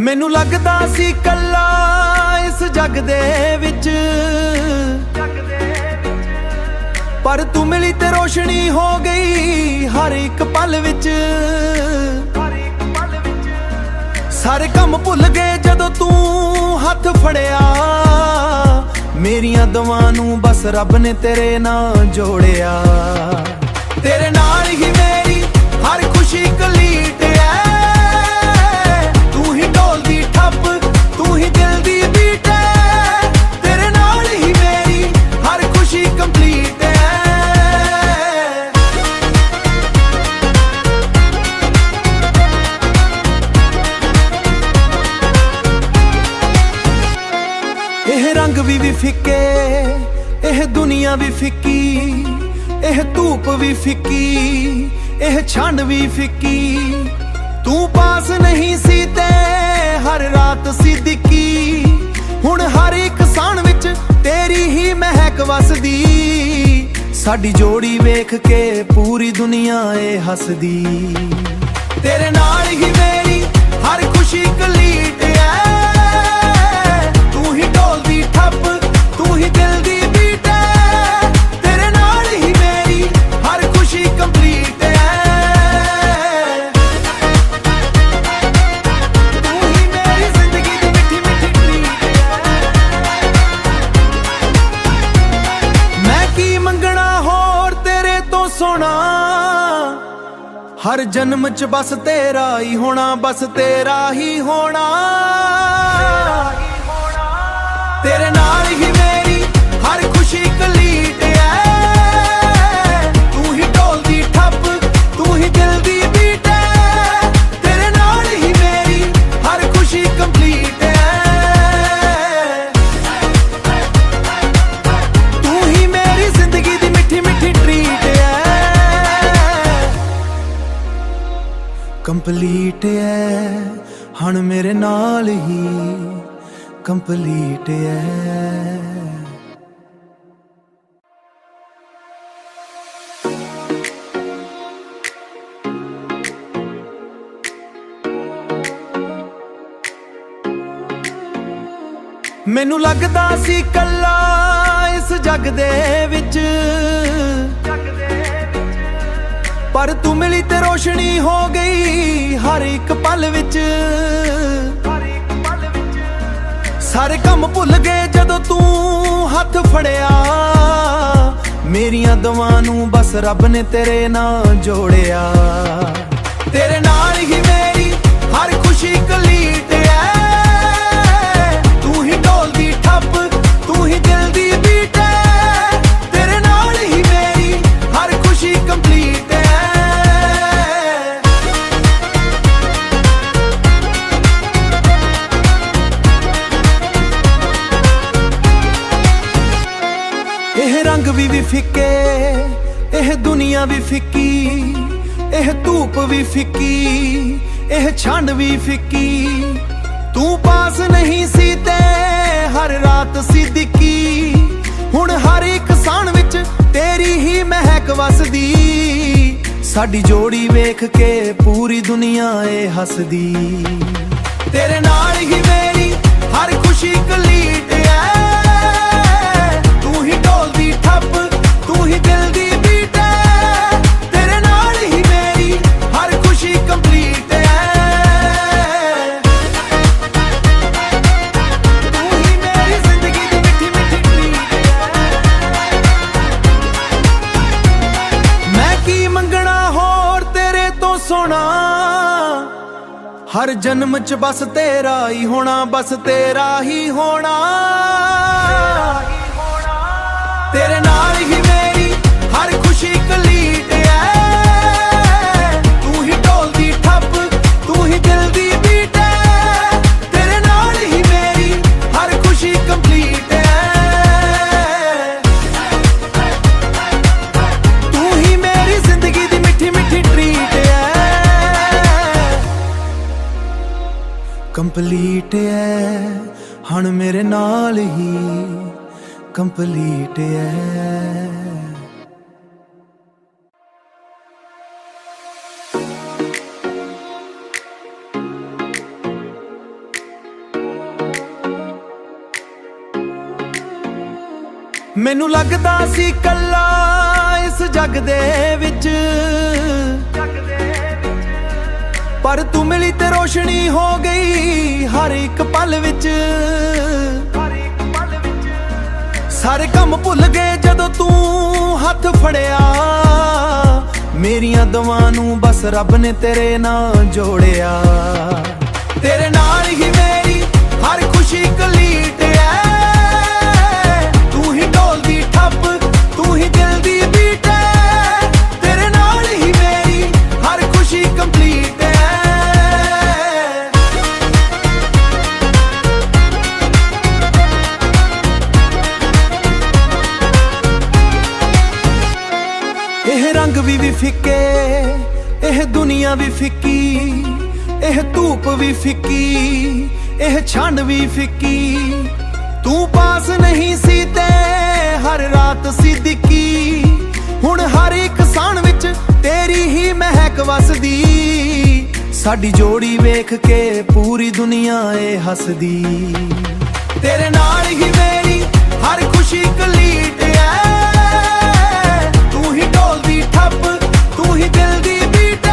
ਮੈਨੂੰ ਲੱਗਦਾ ਸੀ ਕੱਲਾ ਇਸ ਜੱਗ ਦੇ ਵਿੱਚ, ਪਰ ਤੂੰ ਮਿਲੀ ਤੇ ਰੋਸ਼ਨੀ ਹੋ ਗਈ ਹਰ ਇੱਕ ਪਲ ਵਿੱਚ। ਸਾਰੇ ਕੰਮ ਭੁੱਲ ਗਏ ਜਦੋਂ ਤੂੰ ਹੱਥ ਫੜਿਆ, ਮੇਰੀਆਂ ਦੁਆਵਾਂ ਨੂੰ ਬਸ ਰੱਬ ਨੇ ਤੇਰੇ ਨਾਲ ਜੋੜਿਆ। ਤੇਰੇ ਨਾਲ ਹੀ ਮੇਰੀ ਹਰ ਖੁਸ਼ੀ ਕਲੀਟ ਐ, ਤੂੰ ਹੀ ਢੋਲਦੀ ਠੱਪ, ਤੂੰ ਹੀ ਦਿਲ ਦੀ ਬੀਟ ਐ। ਤੇਰੇ ਨਾਲ ਹੀ ਮੇਰੀ ਹਰ ਖੁਸ਼ੀ ਕੰਪਲੀਟ ਐ। ਇਹ ਰੰਗ ਵੀ ਫਿੱਕੇ, ਇਹ ਦੁਨੀਆ ਵੀ ਫਿੱਕੀ, ਇਹ ਧੂਪ ਵੀ ਫਿੱਕੀ, ਇਹ ਛੰਡ ਵੀ ਫਿੱਕੀ। ਤੂੰ ਪਾਸ ਨਹੀਂ ਸੀ ਤੇ ਹਰ ਰਾਤ ਸੀ ਦਿੱਕੀ, ਹੁਣ ਹਰ ਇੱਕ ਸਾਣ ਵਿੱਚ ਤੇਰੀ ਹੀ ਮਹਿਕ ਵਸਦੀ। ਸਾਡੀ ਜੋੜੀ ਵੇਖ ਕੇ ਪੂਰੀ ਦੁਨੀਆ ਏ ਹੱਸਦੀ। ਤੇਰੇ ਨਾਲ ਹੀ ਮੇਰੀ ਹਰ ਖੁਸ਼ੀ ਕਲੀਟ ਐ, ਤੂੰ ਹੀ ਢੋਲਦੀ ਠੱਪ, ਤੂੰ ਹੀ ਦਿਲ ਦੀ ਬੀਟ ਐ। ਤੇਰੇ ਨਾਲ ਹੀ ਮੇਰੀ ਹਰ ਖੁਸ਼ੀ ਕੰਪਲੀਟ ਐ, ਤੂੰ ਹੀ ਮੇਰੀ ਜ਼ਿੰਦਗੀ ਦੀ ਮਿੱਠੀ ਮਿੱਠੀ ਟ੍ਰੀਟ ਐ। ਮੈਂ ਕੀ ਮੰਗਣਾ ਹੋਰ ਤੇਰੇ ਤੋਂ ਸੋਹਣਾ, ਹਰ ਜਨਮ ਚ ਬਸ ਤੇਰਾ ਹੀ ਹੋਣਾ, ਬਸ ਤੇਰਾ ਹੀ ਹੋਣਾ। ਤੇਰੇ ਨਾਲ ਹੀ ਮੇਰੀ ਹਰ ਖੁਸ਼ੀ ਕਲੀਟ ਐ, ਤੂੰ ਹੀ ਢੋਲਦੀ ਠੱਪ, ਤੂੰ ਹੀ ਦਿਲ ਦੀ ਬੀਟ ਐ। ਤੇਰੇ ਨਾਲ ਹੀ ਮੇਰੀ ਹਰ ਖੁਸ਼ੀ ਕੰਪਲੀਟ ਐ, ਤੂੰ ਹੀ ਮੇਰੀ ਜ਼ਿੰਦਗੀ ਦੀ ਮਿੱਠੀ ਮਿੱਠੀ ਟ੍ਰੀਟ ਐ। ਕੰਪਲੀਟ ਐ ਹੁਣ ਮੇਰੇ ਨਾਲ ਹੀ ਕੰਪਲੀਟ ਐ। ਮੈਨੂੰ ਲੱਗਦਾ ਸੀ ਕੱਲਾ ਇਸ ਜੱਗ ਦੇ ਵਿੱਚ, ਪਰ ਤੂੰ ਮਿਲੀ ਤੇ ਰੋਸ਼ਨੀ ਹੋ ਗਈ ਹਰ ਇੱਕ ਪਲ ਵਿੱਚ। ਸਾਰੇ ਕੰਮ ਭੁੱਲ ਗਏ ਜਦੋਂ ਤੂੰ ਹੱਥ ਫੜਿਆ, ਮੇਰੀਆਂ ਦੁਆਵਾਂ ਨੂੰ ਬਸ ਰੱਬ ਨੇ ਤੇਰੇ ਨਾਲ ਜੋੜਿਆ। ਤੇਰੇ ਨਾਲ ਹੀ ਮੇਰੀ ਹਰ ਖੁਸ਼ੀ ਕਲੀਟ ਐ, ਤੂੰ ਹੀ ਢੋਲਦੀ ਠੱਪ, ਤੂੰ ਹੀ ਦਿਲ ਦੀ ਬੀਟ ਐ। ਤੇਰੇ ਨਾਲ ਹੀ ਮੇਰੀ ਹਰ ਖੁਸ਼ੀ ਕੰਪਲੀਟ ਐ, ਇਹ ਰੰਗ ਵੀ ਫਿੱਕੇ, ਇਹ ਦੁਨੀਆ ਵੀ ਫਿੱਕੀ, ਇਹ ਧੂਪ ਵੀ ਫਿੱਕੀ, ਇਹ ਛੰਡ ਵੀ ਫਿੱਕੀ। ਤੂੰ ਪਾਸ ਨਹੀਂ ਸੀ ਤੇ ਹਰ ਰਾਤ ਸੀ ਦਿੱਕੀ, ਹੁਣ ਹਰ ਇੱਕ ਸਾਣ ਵਿੱਚ ਤੇਰੀ ਹੀ ਮਹਿਕ ਵਸਦੀ। ਸਾਡੀ ਜੋੜੀ ਵੇਖ ਕੇ ਪੂਰੀ ਦੁਨੀਆ ਏ ਹੱਸਦੀ। ਤੇਰੇ ਨਾਲ ਹੀ ਮੇਰੀ ਹਰ ਖੁਸ਼ੀ ਕਲੀਟ ਐ, ਤੂੰ ਹੀ ਢੋਲਦੀ ਠੱਪ, ਤੂੰ ਹੀ ਦਿਲ ਦੀ ਬੀਟ ਐ। ਤੇਰੇ ਨਾਲ ਹੀ ਮੇਰੀ ਹਰ ਖੁਸ਼ੀ ਕੰਪਲੀਟ ਐ, ਤੂੰ ਹੀ ਮੇਰੀ ਜ਼ਿੰਦਗੀ ਦੀ ਮਿੱਠੀ ਮਿੱਠੀ ਟ੍ਰੀਟ ਐ। ਮੈਂ ਕੀ ਮੰਗਣਾ ਹੋਰ ਤੇਰੇ ਤੋਂ ਸੋਹਣਾ, ਹਰ ਜਨਮ ਚ ਬਸ ਤੇਰਾ ਹੀ ਹੋਣਾ, ਬਸ ਤੇਰਾ ਹੀ ਹੋਣਾ। ਤੇਰੇ ਨਾਲ ਹੀ ਮੇਰੀ ਹਰ ਖੁਸ਼ੀ ਕਲੀਟ ਐ, ਤੂੰ ਹੀ ਢੋਲਦੀ ਠੱਪ, ਤੂੰ ਹੀ ਦਿਲ ਦੀ ਬੀਟ ਐ। ਤੇਰੇ ਨਾਲ ਹੀ ਮੇਰੀ ਹਰ ਖੁਸ਼ੀ ਕੰਪਲੀਟ ਐ, ਤੂੰ ਹੀ ਮੇਰੀ ਜ਼ਿੰਦਗੀ ਦੀ ਮਿੱਠੀ ਮਿੱਠੀ ਟ੍ਰੀਟ ਐ। ਕੰਪਲੀਟ ਐ ਹੁਣ ਮੇਰੇ ਨਾਲ ਹੀ ਕੰਪਲੀਟ ਐ। ਮੈਨੂੰ ਲੱਗਦਾ ਸੀ ਕੱਲਾ ਇਸ ਜੱਗ ਦੇ ਵਿੱਚ, ਪਰ ਤੂੰ ਮਿਲੀ ਤੇ ਰੋਸ਼ਨੀ ਹੋ ਗਈ ਹਰ ਇੱਕ ਪਲ ਵਿੱਚ। ਸਾਰੇ ਕੰਮ ਭੁੱਲ ਗਏ ਜਦੋਂ ਤੂੰ ਹੱਥ ਫੜਿਆ, ਮੇਰੀਆਂ ਦੁਆਵਾਂ ਨੂੰ ਬਸ ਰੱਬ ਨੇ ਤੇਰੇ ਨਾਲ ਜੋੜਿਆ। ਤੇਰੇ ਨਾਲ ਹੀ ਮੇਰੀ ਹਰ ਖੁਸ਼ੀ ਕਲੀਟ ਐ, ਤੂੰ ਹੀ ਢੋਲਦੀ ਠੱਪ, ਤੂੰ ਹੀ ਦਿਲ ਦੀ ਬੀਟ ਐ। ਤੇਰੇ ਨਾਲ ਹੀ ਮੇਰੀ ਹਰ ਖੁਸ਼ੀ ਕੰਪਲੀਟ ਐ। ਇਹ ਰੰਗ ਵੀ ਫਿੱਕੇ, ਇਹ ਦੁਨੀਆ ਵੀ ਫਿੱਕੀ, ਇਹ ਧੂਪ ਵੀ ਫਿੱਕੀ, ਇਹ ਛੰਡ ਵੀ ਫਿੱਕੀ। ਤੂੰ ਪਾਸ ਨਹੀਂ ਸੀ ਤੇ ਹਰ ਰਾਤ ਸੀ ਦਿੱਕੀ, ਹੁਣ ਹਰ ਇੱਕ ਸਾਣ ਵਿੱਚ ਤੇਰੀ ਹੀ ਮਹਿਕ ਵਸਦੀ। ਸਾਡੀ ਜੋੜੀ ਵੇਖ ਕੇ ਪੂਰੀ ਦੁਨੀਆ ਏ ਹੱਸਦੀ। ਤੇਰੇ ਨਾਲ ਹੀ ਮੇਰੀ ਹਰ ਖੁਸ਼ੀ ਕਲੀਟ ਐ, ਤੂੰ ਹੀ ਢੋਲਦੀ ਠੱਪ, ਤੂੰ ਹੀ ਦਿਲ ਦੀ ਬੀਟ ਐ।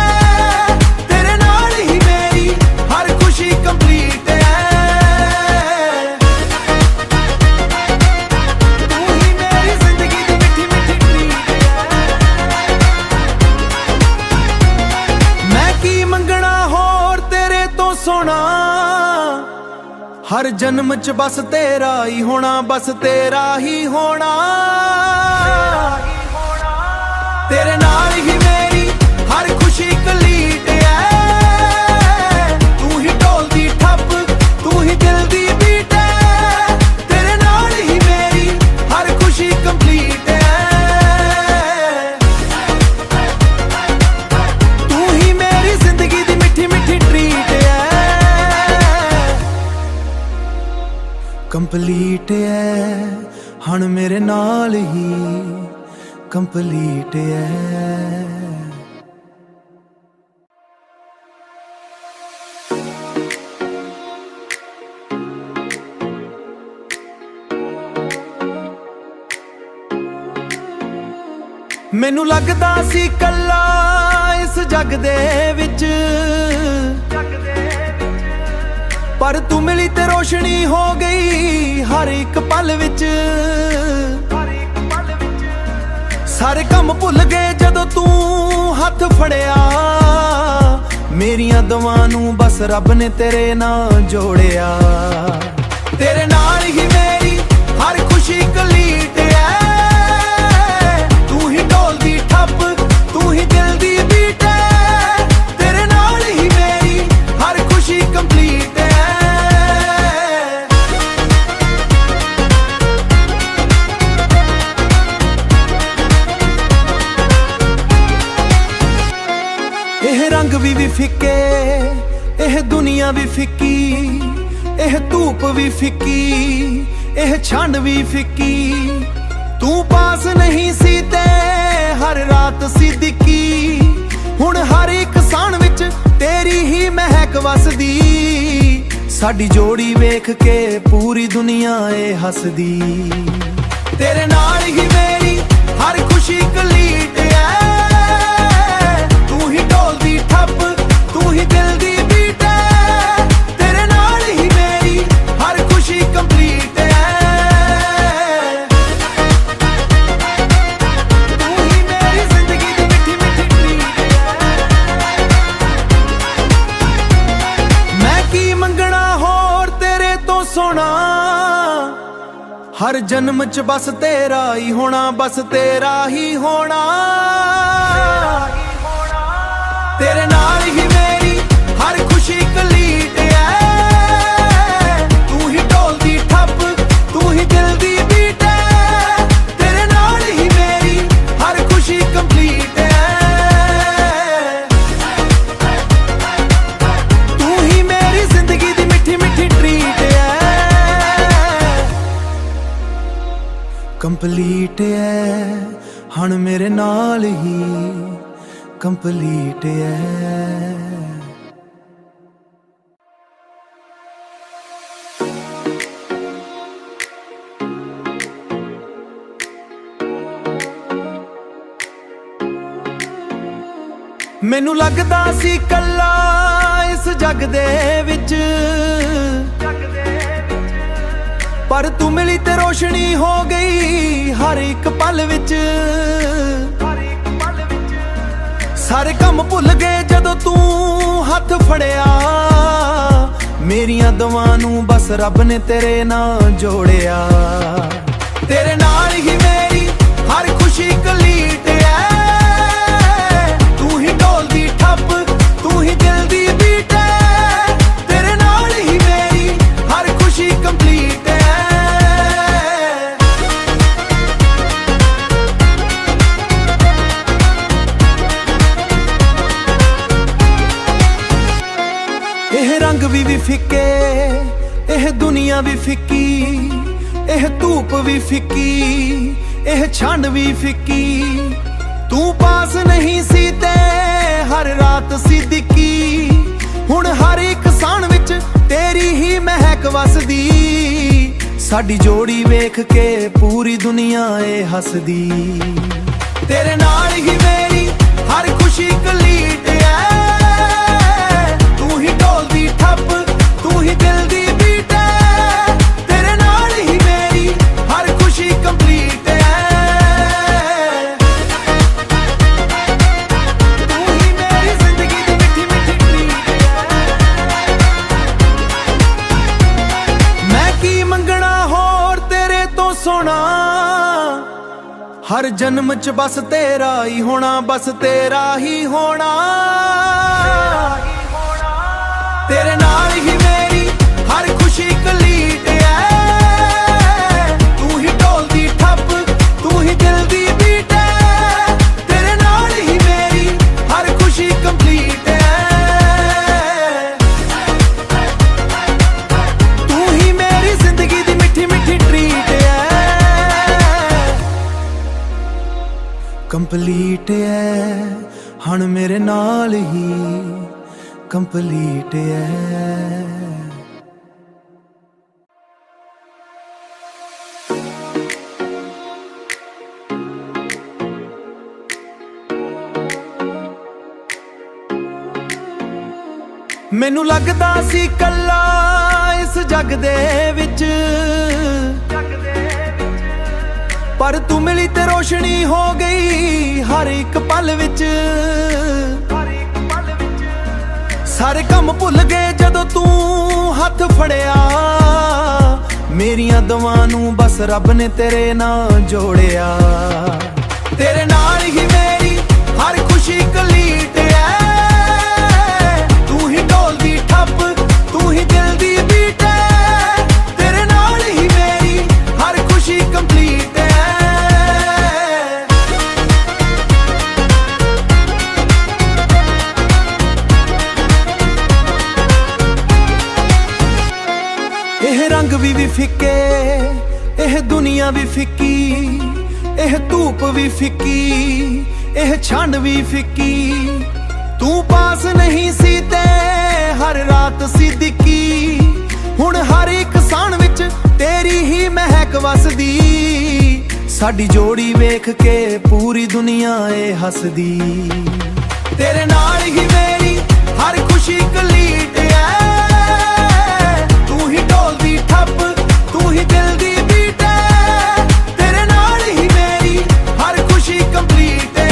ਤੇਰੇ ਨਾਲ ਹੀ ਮੇਰੀ ਹਰ ਖੁਸ਼ੀ ਕੰਪਲੀਟ ਐ। ਤੂੰ ਹੀ ਮੇਰੀ ਜ਼ਿੰਦਗੀ ਦੀ ਮਿੱਠੀ ਮਿੱਠੀ ਟ੍ਰੀਟ ਐ। ਮੈਂ ਕੀ ਮੰਗਣਾ ਹੋਰ ਤੇਰੇ ਤੋਂ ਸੋਹਣਾ, ਹਰ ਜਨਮ ਚ ਬਸ ਤੇਰਾ ਹੀ ਹੋਣਾ, ਬਸ ਤੇਰਾ ਹੀ ਹੋਣਾ। ਤੇਰੇ ਨਾਲ ਹੀ ਮੇਰੀ ਹਰ ਖੁਸ਼ੀ ਕਲੀਟ ਐ, ਤੂੰ ਹੀ ਢੋਲਦੀ ਠੱਪ, ਤੂੰ ਹੀ ਦਿਲ ਦੀ ਬੀਟ ਐ। ਤੇਰੇ ਨਾਲ ਹੀ ਮੇਰੀ ਹਰ ਖੁਸ਼ੀ ਕੰਪਲੀਟ ਐ। ਤੂੰ ਹੀ ਮੇਰੀ ਜ਼ਿੰਦਗੀ ਦੀ ਮਿੱਠੀ ਮਿੱਠੀ ਟ੍ਰੀਟ ਐ। ਕੰਪਲੀਟ ਐ ਹੁਣ ਮੇਰੇ ਨਾਲ ਹੀ ਕੰਪਲੀਟ ਐ। ਮੈਨੂੰ ਲੱਗਦਾ ਸੀ ਕੱਲਾ ਇਸ ਜੱਗ ਦੇ ਵਿੱਚ, ਪਰ ਤੂੰ ਮਿਲੀ ਤੇ ਰੋਸ਼ਨੀ ਹੋ ਗਈ ਹਰ ਇੱਕ ਪਲ ਵਿੱਚ। ਸਾਰੇ ਕੰਮ ਭੁੱਲ ਗਏ ਜਦੋਂ ਤੂੰ ਹੱਥ ਫੜਿਆ, ਮੇਰੀਆਂ ਦੁਆਵਾਂ ਨੂੰ ਬਸ ਰੱਬ ਨੇ ਤੇਰੇ ਨਾਲ ਜੋੜਿਆ। ਤੇਰੇ ਨਾਲ ਹੀ ਮੇਰੀ ਹਰ ਖੁਸ਼ੀ ਕਲੀਟ ਐ, ਤੂੰ ਹੀ ਢੋਲਦੀ ਠੱਪ, ਤੂੰ ਹੀ ਦਿਲ ਦੀ ਬੀਟ ਐ। ਤੇਰੇ ਨਾਲ ਹੀ ਮੇਰੀ ਹਰ ਖੁਸ਼ੀ ਕੰਪਲੀਟ ਐ। ਇਹ ਰੰਗ ਵੀ ਫਿੱਕੇ, ਇਹ ਦੁਨੀਆ ਵੀ ਫਿੱਕੀ, ਇਹ ਧੂਪ ਵੀ ਫਿੱਕੀ, ਇਹ ਛੰਡ ਵੀ ਫਿੱਕੀ। ਤੂੰ ਪਾਸ ਨਹੀਂ ਸੀ ਤੇ ਹਰ ਰਾਤ ਸੀ ਦਿੱਕੀ, ਹੁਣ ਹਰ ਇੱਕ ਸਾਣ ਵਿੱਚ ਤੇਰੀ ਹੀ ਮਹਿਕ ਵਸਦੀ। ਸਾਡੀ ਜੋੜੀ ਵੇਖ ਕੇ ਪੂਰੀ ਦੁਨੀਆ ਏ ਹੱਸਦੀ। ਤੇਰੇ ਨਾਲ ਹੀ ਮੇਰੀ ਹਰ ਖੁਸ਼ੀ ਕਲੀਟ ਐ, ਤੂੰ ਹੀ ਢੋਲਦੀ ਠੱਪ, ਤੂੰ ਹੀ ਦਿਲ ਦੀ ਬੀਟ ਐ। ਤੇਰੇ ਨਾਲ ਹੀ ਮੇਰੀ ਹਰ ਖੁਸ਼ੀ ਕੰਪਲੀਟ ਐ। ਤੂੰ ਹੀ ਮੇਰੀ ਜ਼ਿੰਦਗੀ ਦੀ ਮਿੱਠੀ ਮਿੱਠੀ ਟ੍ਰੀਟ ਐ। ਮੈਂ ਕੀ ਮੰਗਣਾ ਹੋਰ ਤੇਰੇ ਤੋਂ ਸੋਹਣਾ, ਹਰ ਜਨਮ ਚ ਬਸ ਤੇਰਾ ਹੀ ਹੋਣਾ, ਬਸ ਤੇਰਾ ਹੀ ਹੋਣਾ। ਤੇਰੇ ਨਾਲ ਹੀ ਮੇਰੀ ਹਰ ਖੁਸ਼ੀ ਕਲੀਟ ਐ, ਤੂੰ ਹੀ ਢੋਲਦੀ ਠੱਪ, ਤੂੰ ਹੀ ਦਿਲ ਦੀ ਬੀਟ ਐ। ਤੇਰੇ ਨਾਲ ਹੀ ਮੇਰੀ ਹਰ ਖੁਸ਼ੀ ਕੰਪਲੀਟ ਐ। ਤੂੰ ਹੀ ਮੇਰੀ ਜ਼ਿੰਦਗੀ ਦੀ ਮਿੱਠੀ ਮਿੱਠੀ ਟ੍ਰੀਟ ਐ। ਕੰਪਲੀਟ ਐ ਹੁਣ ਮੇਰੇ ਨਾਲ ਹੀ ਕੰਪਲੀਟ ਐ। ਮੈਨੂੰ ਲੱਗਦਾ ਸੀ ਕੱਲਾ ਇਸ ਜੱਗ ਦੇ ਵਿੱਚ, ਪਰ ਤੂੰ ਮਿਲੀ ਤੇ ਰੋਸ਼ਨੀ ਹੋ ਗਈ ਹਰ ਇੱਕ ਪਲ ਵਿੱਚ। ਸਾਰੇ ਕੰਮ ਭੁੱਲ ਗਏ ਜਦੋਂ ਤੂੰ ਹੱਥ ਫੜਿਆ, ਮੇਰੀਆਂ ਦੁਆਵਾਂ ਨੂੰ ਬਸ ਰੱਬ ਨੇ ਤੇਰੇ ਨਾਲ ਜੋੜਿਆ। ਤੇਰੇ ਨਾਲ ਹੀ ਮੇਰੀ ਹਰ ਖੁਸ਼ੀ ਕਲੀਟ ਐ, ਤੂੰ ਹੀ ਢੋਲਦੀ ਠੱਪ, ਤੂੰ ਹੀ ਦਿਲ ਦੀ ਬੀਟ ਐ। ਤੇਰੇ ਨਾਲ ਹੀ ਮੇਰੀ ਹਰ ਖੁਸ਼ੀ ਕੰਪਲੀਟ ਐ। ਇਹ ਰੰਗ ਵੀ ਫਿੱਕੇ, ਇਹ ਦੁਨੀਆ ਵੀ ਫਿੱਕੀ, ਇਹ ਧੂਪ ਵੀ ਫਿੱਕੀ, ਇਹ ਛੰਡ ਵੀ ਫਿੱਕੀ। ਤੂੰ ਪਾਸ ਨਹੀਂ ਸੀ ਤੇ ਹਰ ਰਾਤ ਸੀ ਦਿੱਕੀ, ਹੁਣ ਹਰ ਇੱਕ ਸਾਣ ਵਿੱਚ ਤੇਰੀ ਹੀ ਮਹਿਕ ਵਸਦੀ। ਸਾਡੀ ਜੋੜੀ ਵੇਖ ਕੇ ਪੂਰੀ ਦੁਨੀਆ ਏ ਹੱਸਦੀ। ਤੇਰੇ ਨਾਲ ਹੀ ਮੇਰੀ ਹਰ ਖੁਸ਼ੀ ਕਲੀਟ ਐ, ਤੂੰ ਹੀ ਢੋਲਦੀ ਠੱਪ, ਤੂੰ ਹੀ ਦਿਲ ਦੀ ਬੀਟ ਐ। ਤੇਰੇ ਨਾਲ ਹੀ ਮੇਰੀ ਹਰ ਖੁਸ਼ੀ ਕੰਪਲੀਟ ਐ। ਤੂੰ ਹੀ ਮੇਰੀ ਜ਼ਿੰਦਗੀ ਦੀ ਮਿੱਠੀ ਮਿੱਠੀ ਟ੍ਰੀਟ ਐ। ਮੈਂ ਕੀ ਮੰਗਣਾ ਹੋਰ ਤੇਰੇ ਤੋਂ ਸੋਹਣਾ, ਹਰ ਜਨਮ ਚ ਬਸ ਤੇਰਾ ਹੀ ਹੋਣਾ, ਬਸ ਤੇਰਾ ਹੀ ਹੋਣਾ। ਤੇਰੇ ਨਾਲ ਹੀ ਮੇਰੀ ਹਰ ਖੁਸ਼ੀ ਕਲੀਟ ਐ, ਤੂੰ ਹੀ ਢੋਲਦੀ ਠੱਪ, ਤੂੰ ਹੀ ਦਿਲ ਦੀ ਬੀਟ ਐ। ਤੇਰੇ ਨਾਲ ਹੀ ਮੇਰੀ ਹਰ ਖੁਸ਼ੀ ਕੰਪਲੀਟ ਐ। ਤੂੰ ਹੀ ਮੇਰੀ ਜ਼ਿੰਦਗੀ ਦੀ ਮਿੱਠੀ ਮਿੱਠੀ ਟ੍ਰੀਟ ਐ। ਕੰਪਲੀਟ ਐ ਹੁਣ ਮੇਰੇ ਨਾਲ ਹੀ ਕੰਪਲੀਟ ਐ। ਮੈਨੂੰ ਲੱਗਦਾ ਸੀ ਕੱਲਾ ਇਸ ਜੱਗ ਦੇ ਵਿੱਚ, ਪਰ ਤੂੰ ਮਿਲੀ ਤੇ ਰੋਸ਼ਨੀ ਹੋ ਗਈ ਹਰ ਇੱਕ ਪਲ ਵਿੱਚ। ਸਾਰੇ ਕੰਮ ਭੁੱਲ ਗਏ ਜਦੋਂ ਤੂੰ ਹੱਥ ਫੜਿਆ, ਮੇਰੀਆਂ ਦੁਆਵਾਂ ਨੂੰ ਬਸ ਰੱਬ ਨੇ ਤੇਰੇ ਨਾਲ ਜੋੜਿਆ। ਤੇਰੇ ਨਾਲ ਹੀ ਮੇਰੀ ਹਰ ਖੁਸ਼ੀ ਕਲੀਟ ਐ, ਤੂੰ ਹੀ ਢੋਲਦੀ ਠੱਪ, ਤੂੰ ਹੀ ਦਿਲ ਦੀ ਬੀਟ ਐ। ਤੇਰੇ ਨਾਲ ਹੀ ਮੇਰੀ ਹਰ ਖੁਸ਼ੀ ਕੰਪਲੀਟ ਐ। ਇਹ ਰੰਗ ਵੀ ਫਿੱਕੇ, ਇਹ ਦੁਨੀਆ ਵੀ ਫਿੱਕੀ, ਇਹ ਧੂਪ ਵੀ ਫਿੱਕੀ, ਇਹ ਛੰਡ ਵੀ ਫਿੱਕੀ। ਤੂੰ ਪਾਸ ਨਹੀਂ ਸੀ ਤੇ ਹਰ ਰਾਤ ਸੀ ਦਿੱਕੀ, ਹੁਣ ਹਰ ਇੱਕ ਸਾਣ ਵਿੱਚ ਤੇਰੀ ਹੀ ਮਹਿਕ ਵਸਦੀ। ਸਾਡੀ ਜੋੜੀ ਵੇਖ ਕੇ ਪੂਰੀ ਦੁਨੀਆ ਏ ਹੱਸਦੀ। ਤੇਰੇ ਨਾਲ ਹੀ ਮੇਰੀ ਹਰ ਖੁਸ਼ੀ ਕਲੀਟ ਐ, ਤੂੰ ਹੀ ਢੋਲਦੀ ਠੱਪ, ਤੂੰ ਹੀ ਦਿਲ ਦੀ ਬੀਟ ਐ। ਤੇਰੇ ਨਾਲ ਹੀ ਮੇਰੀ ਹਰ ਖੁਸ਼ੀ ਕੰਪਲੀਟ ਐ।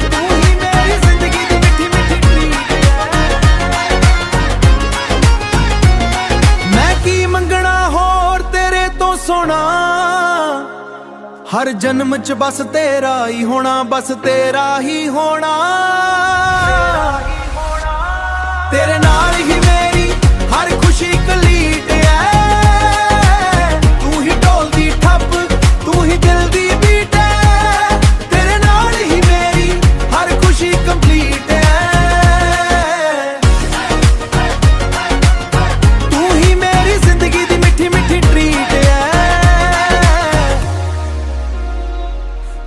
ਤੂੰ ਹੀ ਮੇਰੀ ਜ਼ਿੰਦਗੀ ਦੀ ਮਿੱਠੀ ਮਿੱਠੀ ਟ੍ਰੀਟ ਐ। ਮੈਂ ਕੀ ਮੰਗਣਾ ਹੋਰ ਤੇਰੇ ਤੋਂ ਸੋਹਣਾ, ਹਰ ਜਨਮ ਚ ਬਸ ਤੇਰਾ ਹੀ ਹੋਣਾ, ਬਸ ਤੇਰਾ ਹੀ ਹੋਣਾ। ਤੇਰੇ ਨਾਲ ਹੀ ਮੇਰੀ ਹਰ ਖੁਸ਼ੀ ਕਲੀਟ ਐ, ਤੂੰ ਹੀ ਢੋਲਦੀ ਠੱਪ, ਤੂੰ ਹੀ ਦਿਲ ਦੀ ਬੀਟ ਐ। ਤੇਰੇ ਨਾਲ ਹੀ ਮੇਰੀ ਹਰ ਖੁਸ਼ੀ ਕੰਪਲੀਟ ਐ। ਤੂੰ ਹੀ ਮੇਰੀ ਜ਼ਿੰਦਗੀ ਦੀ ਮਿੱਠੀ ਮਿੱਠੀ ਟ੍ਰੀਟ ਐ।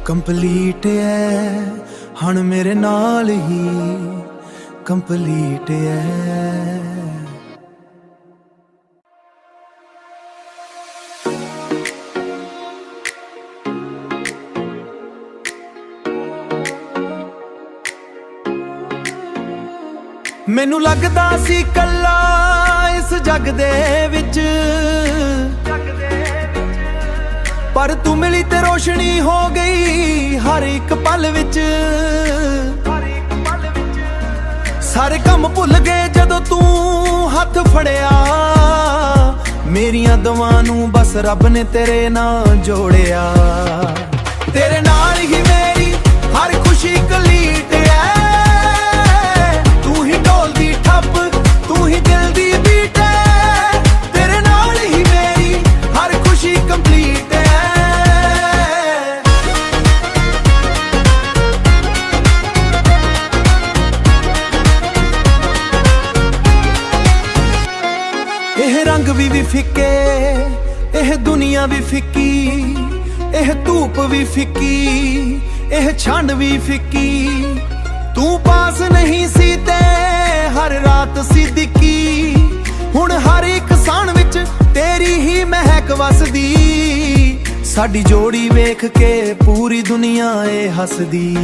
ਕੰਪਲੀਟ ਐ ਹੁਣ ਮੇਰੇ ਨਾਲ ਹੀ ਕੰਪਲੀਟ ਐ। ਮੈਨੂੰ ਲੱਗਦਾ ਸੀ ਕੱਲਾ ਇਸ ਜੱਗ ਦੇ ਵਿੱਚ, ਪਰ ਤੂੰ ਮਿਲੀ ਤੇ ਰੋਸ਼ਨੀ ਹੋ ਗਈ ਹਰ ਇੱਕ ਪਲ ਵਿੱਚ। ਸਾਰੇ ਕੰਮ ਭੁੱਲ ਗਏ ਜਦੋਂ ਤੂੰ ਹੱਥ ਫੜਿਆ, ਮੇਰੀਆਂ ਦੁਆਵਾਂ ਨੂੰ ਬਸ ਰੱਬ ਨੇ ਤੇਰੇ ਨਾਲ ਜੋੜਿਆ। ਤੇਰੇ ਨਾਲ ਹੀ ਮੇਰੀ ਹਰ ਖੁਸ਼ੀ ਕਲੀਟ ਐ, ਤੂੰ ਹੀ ਢੋਲ ਦੀ ਠੱਪ, ਤੂੰ ਹੀ ਦਿਲ ਦੀ ਬੀਟ ਐ। ਤੇਰੇ ਨਾਲ ਹੀ ਮੇਰੀ ਹਰ ਖੁਸ਼ੀ ਕੰਪਲੀਟ ਐ। ਇਹ ਰੰਗ ਵੀ ਫਿੱਕੇ, ਇਹ ਦੁਨੀਆ ਵੀ ਫਿੱਕੀ, ਇਹ ਧੂਪ ਵੀ ਫਿੱਕੀ, ਇਹ ਛੰਡ ਵੀ ਫਿੱਕੀ। ਤੂੰ ਪਾਸ ਨਹੀਂ ਸੀ ਤੇ ਹਰ ਰਾਤ ਸੀ ਦਿੱਕੀ, ਹੁਣ ਹਰ ਇੱਕ ਸਾਣ ਵਿੱਚ ਤੇਰੀ ਹੀ ਮਹਿਕ ਵਸਦੀ। ਸਾਡੀ ਜੋੜੀ ਵੇਖ ਕੇ ਪੂਰੀ ਦੁਨੀਆ ਏ ਹੱਸਦੀ।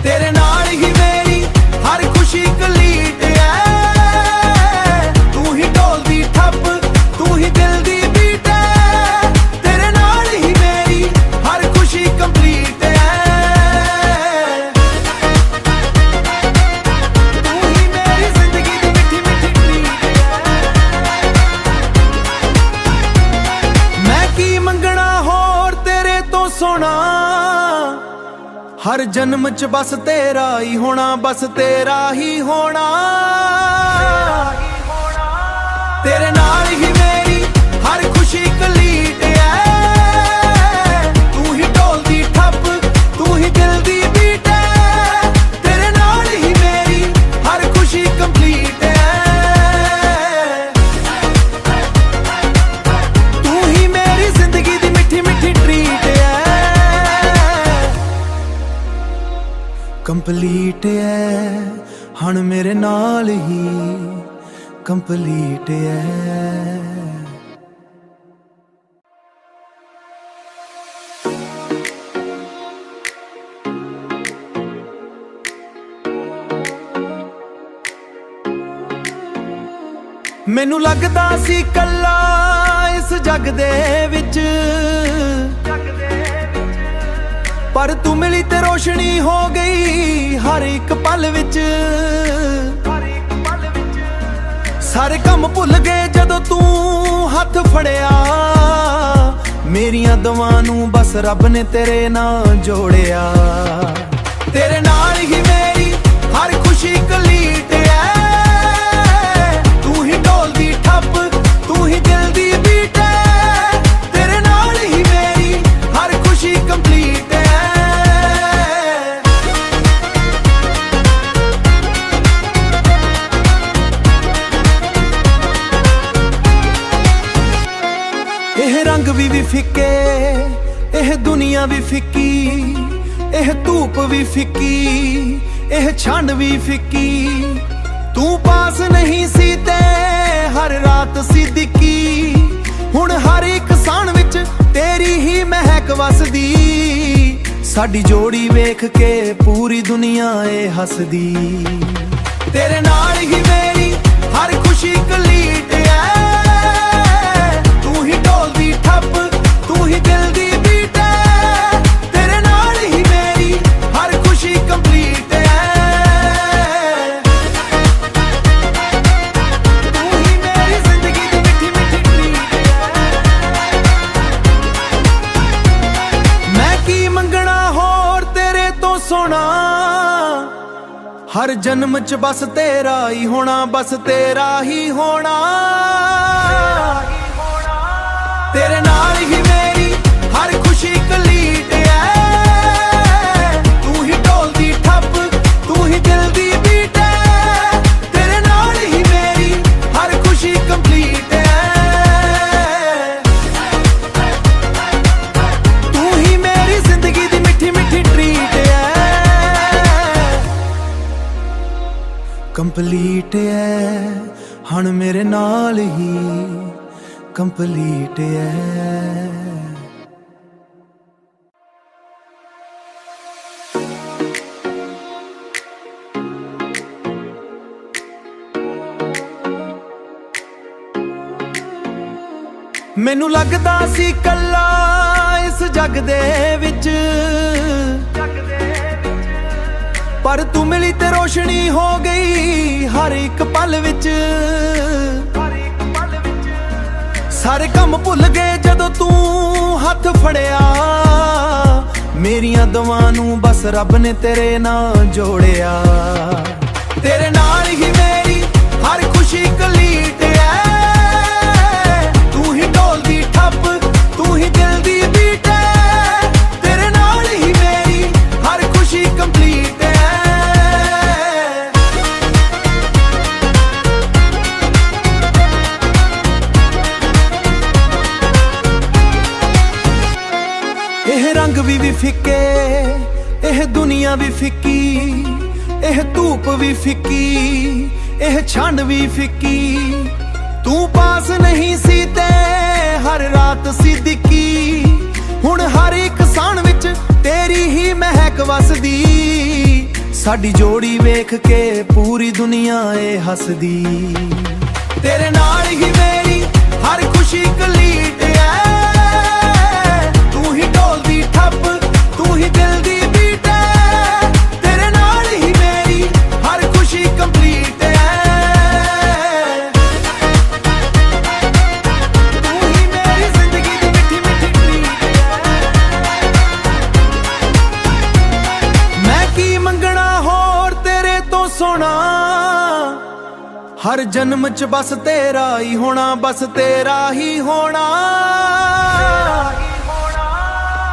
ਤੇਰੇ ਨਾਲ ਹੀ ਮੇਰੀ ਹਰ ਖੁਸ਼ੀ ਕਲੀਟ ਐ, ਤੂੰ ਹੀ ਢੋਲ ਦੀ ਠੱਪ, ਤੂੰ ਹੀ ਦਿਲ ਦੀ ਬੀਟ ਐ। ਤੇਰੇ ਨਾਲ ਹੀ ਮੇਰੀ ਹਰ ਖੁਸ਼ੀ ਕੰਪਲੀਟ ਐ। ਤੂੰ ਹੀ ਮੇਰੀ ਜ਼ਿੰਦਗੀ ਦੀ ਮਿੱਠੀ ਮਿੱਠੀ ਟ੍ਰੀਟ ਐ। ਮੈਂ ਕੀ ਮੰਗਣਾ ਹੋਰ ਤੇਰੇ ਤੋਂ ਸੋਹਣਾ, ਹਰ ਜਨਮ ਚ ਬਸ ਤੇਰਾ ਹੀ ਹੋਣਾ, ਬਸ ਤੇਰਾ ਹੀ ਹੋਣਾ। ਤੇਰੇ ਨਾਲ ਹੀ ਮੇਰੀ ਹਰ ਖੁਸ਼ੀ ਕਲੀਟ ਐ, ਤੂੰ ਹੀ ਢੋਲ ਦੀ ਠੱਪ, ਤੂੰ ਹੀ ਦਿਲ ਦੀ ਬੀਟ ਐ। ਤੇਰੇ ਨਾਲ ਹੀ ਮੇਰੀ ਹਰ ਖੁਸ਼ੀ ਕੰਪਲੀਟ ਐ। ਤੂੰ ਹੀ ਮੇਰੀ ਜ਼ਿੰਦਗੀ ਦੀ ਮਿੱਠੀ ਮਿੱਠੀ ਟ੍ਰੀਟ ਐ। ਕੰਪਲੀਟ ਐ ਹੁਣ ਮੇਰੇ ਨਾਲ ਹੀ ਕੰਪਲੀਟ ਐ। ਮੈਨੂੰ ਲੱਗਦਾ ਸੀ ਕੱਲਾ ਇਸ ਜੱਗ ਦੇ ਵਿੱਚ, ਪਰ ਤੂੰ ਮਿਲੀ ਤੇ ਰੋਸ਼ਨੀ ਹੋ ਗਈ ਹਰ ਇੱਕ ਪਲ ਵਿੱਚ। ਸਾਰੇ ਕੰਮ ਭੁੱਲ ਗਏ ਜਦੋਂ ਤੂੰ ਹੱਥ ਫੜਿਆ, ਮੇਰੀਆਂ ਦੁਆਵਾਂ ਨੂੰ ਬਸ ਰੱਬ ਨੇ ਤੇਰੇ ਨਾਲ ਜੋੜਿਆ। ਤੇਰੇ ਨਾਲ ਹੀ ਮੇਰੀ ਹਰ ਖੁਸ਼ੀ ਕਲੀਟ ਐ, ਤੂੰ ਹੀ ਢੋਲ ਦੀ ਠੱਪ, ਤੂੰ ਹੀ ਦਿਲ ਦੀ ਬੀਟ ਐ। ਤੇਰੇ ਨਾਲ ਹੀ ਮੇਰੀ ਹਰ ਖੁਸ਼ੀ ਕੰਪਲੀਟ ਐ। ਇਹ ਰੰਗ ਵੀ ਫਿੱਕੇ, ਇਹ ਦੁਨੀਆ ਵੀ ਫਿੱਕੀ, ਇਹ ਧੂਪ ਵੀ ਫਿੱਕੀ, ਇਹ ਛੰਡ ਵੀ ਫਿੱਕੀ। ਤੂੰ ਪਾਸ ਨਹੀਂ ਸੀ ਤੇ ਹਰ ਰਾਤ ਸੀ ਦਿੱਕੀ, ਹੁਣ ਹਰ ਇੱਕ ਸਾਣ ਵਿੱਚ ਤੇਰੀ ਹੀ ਮਹਿਕ ਵਸਦੀ। ਸਾਡੀ ਜੋੜੀ ਵੇਖ ਕੇ ਪੂਰੀ ਦੁਨੀਆ ਏ ਹੱਸਦੀ। ਤੇਰੇ ਨਾਲ ਹੀ ਮੇਰੀ ਹਰ ਖੁਸ਼ੀ ਕਲੀਟ ਐ, ਤੂੰ ਹੀ ਢੋਲ ਦੀ ਠੱਪ, ਤੂੰ ਹੀ ਦਿਲ ਦੀ ਬੀਟ ਐ। ਤੇਰੇ ਨਾਲ ਹੀ ਮੇਰੀ ਹਰ ਖੁਸ਼ੀ ਕੰਪਲੀਟ ਐ। ਤੂੰ ਹੀ ਮੇਰੀ ਜ਼ਿੰਦਗੀ ਦੀ ਮਿੱਠੀ ਮਿੱਠੀ ਟ੍ਰੀਟ ਐ। ਮੈਂ ਕੀ ਮੰਗਣਾ ਹੋਰ ਤੇਰੇ ਤੋਂ ਸੋਹਣਾ, ਹਰ ਜਨਮ ਚ ਬਸ ਤੇਰਾ ਹੀ ਹੋਣਾ, ਬਸ ਤੇਰਾ ਹੀ ਹੋਣਾ। ਤੇਰੇ ਨਾਲ ਹੀ ਮੇਰੀ ਹਰ ਖੁਸ਼ੀ ਕਲੀਟ ਐ, ਤੂੰ ਹੀ ਢੋਲ ਦੀ ਠੱਪ, ਤੂੰ ਹੀ ਦਿਲ ਦੀ ਬੀਟ ਐ। ਤੇਰੇ ਨਾਲ ਹੀ ਮੇਰੀ ਹਰ ਖੁਸ਼ੀ ਕੰਪਲੀਟ ਐ। ਤੂੰ ਹੀ ਮੇਰੀ ਜ਼ਿੰਦਗੀ ਦੀ ਮਿੱਠੀ ਮਿੱਠੀ ਟ੍ਰੀਟ ਐ। ਕੰਪਲੀਟ ਐ ਹੁਣ ਮੇਰੇ ਨਾਲ ਹੀ ਕੰਪਲੀਟ ਐ। ਮੈਨੂੰ ਲੱਗਦਾ ਸੀ ਕੱਲਾ ਇਸ ਜੱਗ ਦੇ ਵਿੱਚ, ਪਰ ਤੂੰ ਮਿਲੀ ਤੇ ਰੋਸ਼ਨੀ ਹੋ ਗਈ ਹਰ ਇੱਕ ਪਲ ਵਿੱਚ। ਸਾਰੇ ਕੰਮ ਭੁੱਲ ਗਏ ਜਦੋਂ ਤੂੰ ਹੱਥ ਫੜਿਆ, ਮੇਰੀਆਂ ਦੁਆਵਾਂ ਨੂੰ ਬਸ ਰੱਬ ਨੇ ਤੇਰੇ ਨਾਲ ਜੋੜਿਆ। ਤੇਰੇ ਨਾਲ ਹੀ ਮੇਰੀ ਹਰ ਖੁਸ਼ੀ ਕਲੀਟ ਐ, ਤੂੰ ਹੀ ਢੋਲ ਦੀ ਠੱਪ, ਤੂੰ ਹੀ ਦਿਲ ਦੀ ਬੀਟ ਐ। ਤੇਰੇ ਨਾਲ ਹੀ ਮੇਰੀ ਹਰ ਖੁਸ਼ੀ ਕੰਪਲੀਟ ਐ। ਇਹ ਰੰਗ ਵੀ ਫਿੱਕੇ, ਇਹ ਦੁਨੀਆ ਵੀ ਫਿੱਕੀ, ਇਹ ਧੂਪ ਵੀ ਫਿੱਕੀ, ਇਹ ਛੰਡ ਵੀ ਫਿੱਕੀ। ਤੂੰ ਪਾਸ ਨਹੀਂ ਸੀ ਤੇ ਹਰ ਰਾਤ ਸੀ ਦਿੱਕੀ, ਹੁਣ ਹਰ ਇੱਕ ਸਾਣ ਵਿੱਚ ਤੇਰੀ ਹੀ ਮਹਿਕ ਵਸਦੀ। ਸਾਡੀ ਜੋੜੀ ਵੇਖ ਕੇ ਪੂਰੀ ਦੁਨੀਆ ਏ ਹੱਸਦੀ। ਤੇਰੇ ਨਾਲ ਹੀ ਮੇਰੀ ਹਰ ਖੁਸ਼ੀ ਕਲੀਟ ਐ, ਤੂੰ ਹੀ ਢੋਲ ਦੀ ਠੱਪ, ਤੂੰ ਹੀ ਦਿਲ ਦੀ ਬੀਟ ਐ। ਤੇਰੇ ਨਾਲ ਹੀ ਮੇਰੀ ਹਰ ਖੁਸ਼ੀ ਕੰਪਲੀਟ ਐ। ਤੂੰ ਹੀ ਮੇਰੀ ਜ਼ਿੰਦਗੀ ਦੀ ਮਿੱਠੀ ਮਿੱਠੀ ਟ੍ਰੀਟ ਐ। ਮੈਂ ਕੀ ਮੰਗਣਾ ਹੋਰ ਤੇਰੇ ਤੋਂ ਸੋਹਣਾ, ਹਰ ਜਨਮ ਚ ਬਸ ਤੇਰਾ ਹੀ ਹੋਣਾ, ਬਸ ਤੇਰਾ ਹੀ ਹੋਣਾ।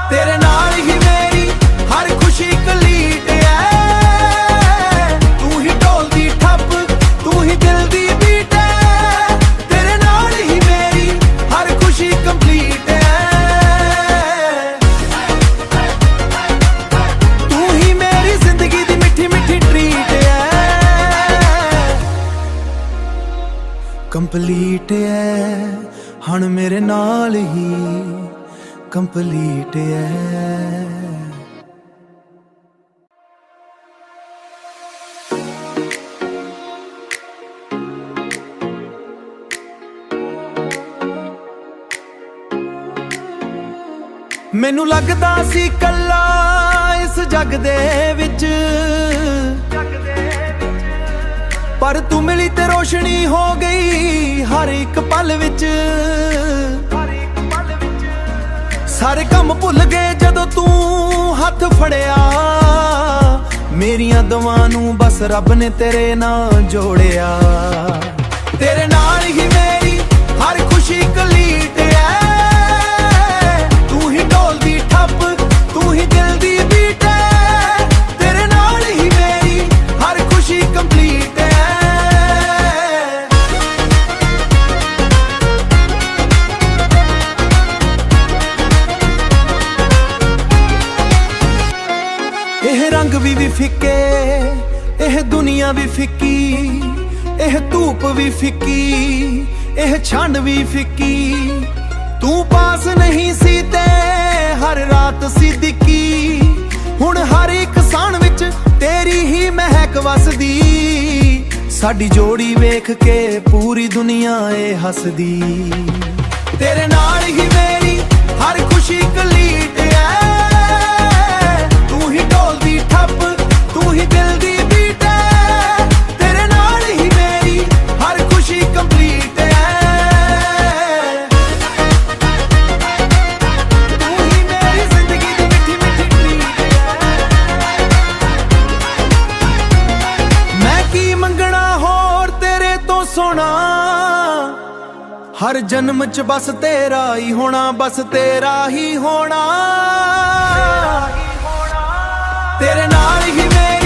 ਤੇਰੇ ਨਾਲ ਹੀ ਮੇਰੀ ਹਰ ਖੁਸ਼ੀ ਕਲੀਟ ਐ, ਤੂੰ ਹੀ ਢੋਲ ਦੀ ਠੱਪ, ਤੂੰ ਹੀ ਦਿਲ ਦੀ ਬੀਟ ਐ। ਤੇਰੇ ਨਾਲ ਹੀ ਮੇਰੀ ਹਰ ਖੁਸ਼ੀ ਕੰਪਲੀਟ ਐ। ਤੂੰ ਹੀ ਮੇਰੀ ਜ਼ਿੰਦਗੀ ਦੀ ਮਿੱਠੀ ਮਿੱਠੀ ਟ੍ਰੀਟ ਐ। ਕੰਪਲੀਟ ਐ ਹੁਣ ਮੇਰੇ ਨਾਲ ਹੀ ਕੰਪਲੀਟ ਐ। ਮੈਨੂੰ ਲੱਗਦਾ ਸੀ ਕੱਲਾ ਇਸ ਜੱਗ ਦੇ ਵਿੱਚ, ਪਰ ਤੂੰ ਮਿਲੀ ਤੇ ਰੋਸ਼ਨੀ ਹੋ ਗਈ ਹਰ ਇੱਕ ਪਲ ਵਿੱਚ। ਸਾਰੇ ਕੰਮ ਭੁੱਲ ਗਏ ਜਦੋਂ ਤੂੰ ਹੱਥ ਫੜਿਆ, ਮੇਰੀਆਂ ਦੁਆਵਾਂ ਨੂੰ ਬਸ ਰੱਬ ਨੇ ਤੇਰੇ ਨਾਲ ਜੋੜਿਆ। ਤੇਰੇ ਨਾਲ ਹੀ ਮੇਰੀ ਹਰ ਖੁਸ਼ੀ ਕਲੀਟ ਐ, ਤੂੰ ਹੀ ਢੋਲ ਦੀ ਠੱਪ, ਤੂੰ ਹੀ ਦਿਲ ਦੀ ਬੀਟ ਐ। ਤੇਰੇ ਨਾਲ ਹੀ ਮੇਰੀ ਹਰ ਖੁਸ਼ੀ ਕੰਪਲੀਟ ਐ। ਇਹ ਰੰਗ ਵੀ ਫਿੱਕੇ, ਇਹ ਦੁਨੀਆ ਵੀ ਫਿੱਕੀ, ਇਹ ਧੂਪ ਵੀ ਫਿੱਕੀ, ਇਹ ਛੰਡ ਵੀ ਫਿੱਕੀ। ਤੂੰ ਪਾਸ ਨਹੀਂ ਸੀ ਤੇ ਹਰ ਰਾਤ ਸੀ ਦਿੱਕੀ, ਹੁਣ ਹਰ ਇੱਕ ਸਾਣ ਵਿੱਚ ਤੇਰੀ ਹੀ ਮਹਿਕ ਵਸਦੀ। ਸਾਡੀ ਜੋੜੀ ਵੇਖ ਕੇ ਪੂਰੀ ਦੁਨੀਆ ਏ ਹੱਸਦੀ। ਤੇਰੇ ਨਾਲ ਹੀ ਮੇਰੀ ਹਰ ਖੁਸ਼ੀ ਕਲੀਟ ਐ, ਤੂੰ ਹੀ ਢੋਲ ਦੀ ਠੱਪ, ਤੂੰ ਹੀ ਦਿਲ ਦੀ ਬੀਟ ਐ। ਤੇਰੇ ਨਾਲ ਹੀ ਮੇਰੀ ਹਰ ਖੁਸ਼ੀ ਕੰਪਲੀਟ ਐ। ਤੂੰ ਹੀ ਮੇਰੀ ਜ਼ਿੰਦਗੀ ਦੀ ਮਿੱਠੀ ਮਿੱਠੀ ਟ੍ਰੀਟ ਐ। ਮੈਂ ਕੀ ਮੰਗਣਾ ਹੋਰ ਤੇਰੇ ਤੋਂ ਸੋਹਣਾ, ਹਰ ਜਨਮ ਚ ਬਸ ਤੇਰਾ ਹੀ ਹੋਣਾ, ਬਸ ਤੇਰਾ ਹੀ ਹੋਣਾ। ਤੇਰੇ ਨਾਲ ਹੀ ਮੇਰੀ